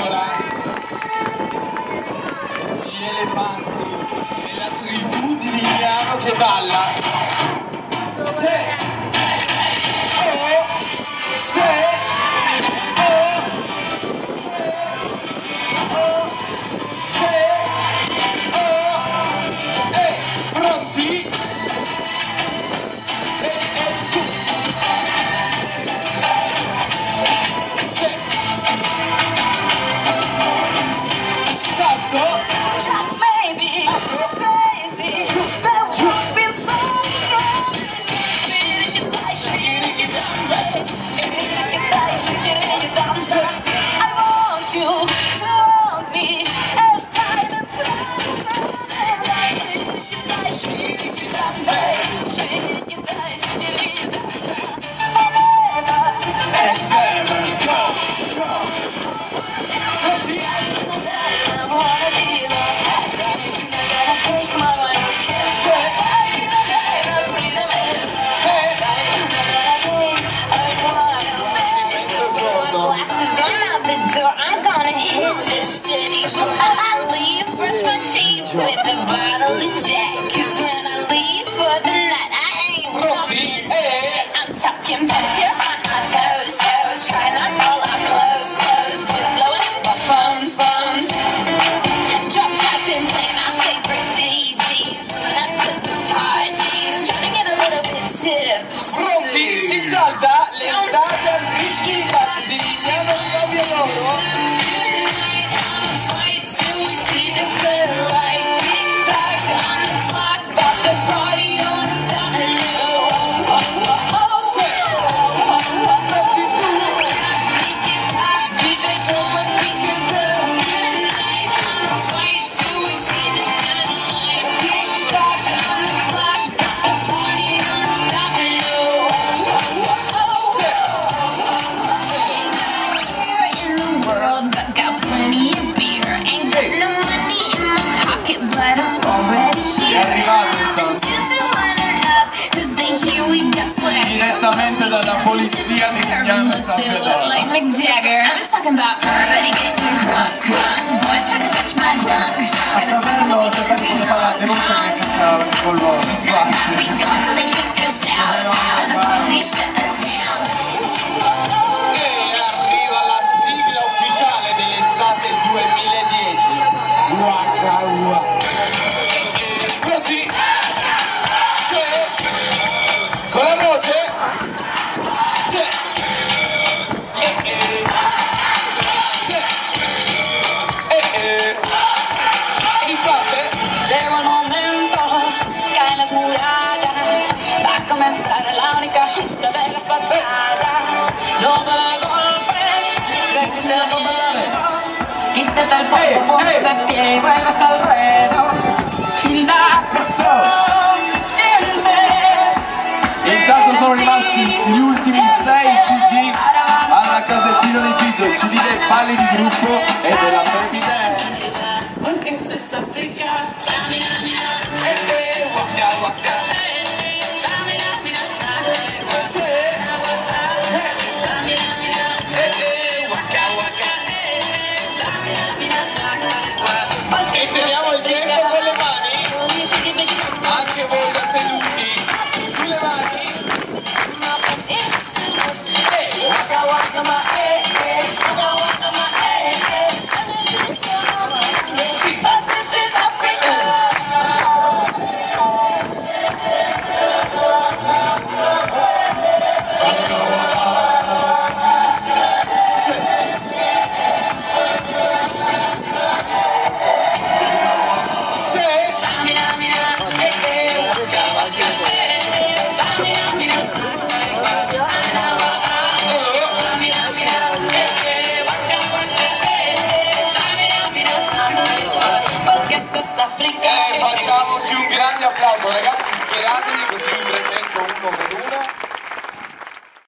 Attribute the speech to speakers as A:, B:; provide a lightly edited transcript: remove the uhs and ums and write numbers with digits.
A: pecora, gli elefanti e la tribù di Vigliano che balla. Se pronti? E su. Salto.
B: Just maybe crazy. That would be so wrong. I want you to want me as silence. I'm gonna hit this city. I leave, brush my teeth with a bottle of Jack. 'Cause when I leave for the night, I ain't talking. I'm talking pedicure on our toes, toes. Trying on all our clothes, clothes. Just blowing up our phones, phones. Drop top and play my favorite CDs. Run up to the parties, trying to get a little bit tipsy.
A: Pronti? Si salta l'estate al rischiato di Vigliano Fabio Loro.
C: Direttamente dalla polizia di Vigliano San Pedro.
B: Like Mick Jagger. I'm talking about everybody getting drunk. Boys trying to touch my junk.
C: A saperlo c'è stata questa la denuncia che cacciava con loro.
B: We go till they kick us out. And the police shut us down.
A: E arriva la sigla ufficiale dell'estate 2010. Waka waka. Pronti? Con la voce. Si parte.
B: Llega el momento, caen las murallas. Va a comenzar la única fiesta de las batallas. No te la golpes, no existe el miedo. Quítate el poco, ponte de pie y vuelves al ruedo. Sin la presión, siente.
C: Intanto sono rimasti gli ultimi 6 CD alla casettina di Pigio, CD dei balli di gruppo e della Baby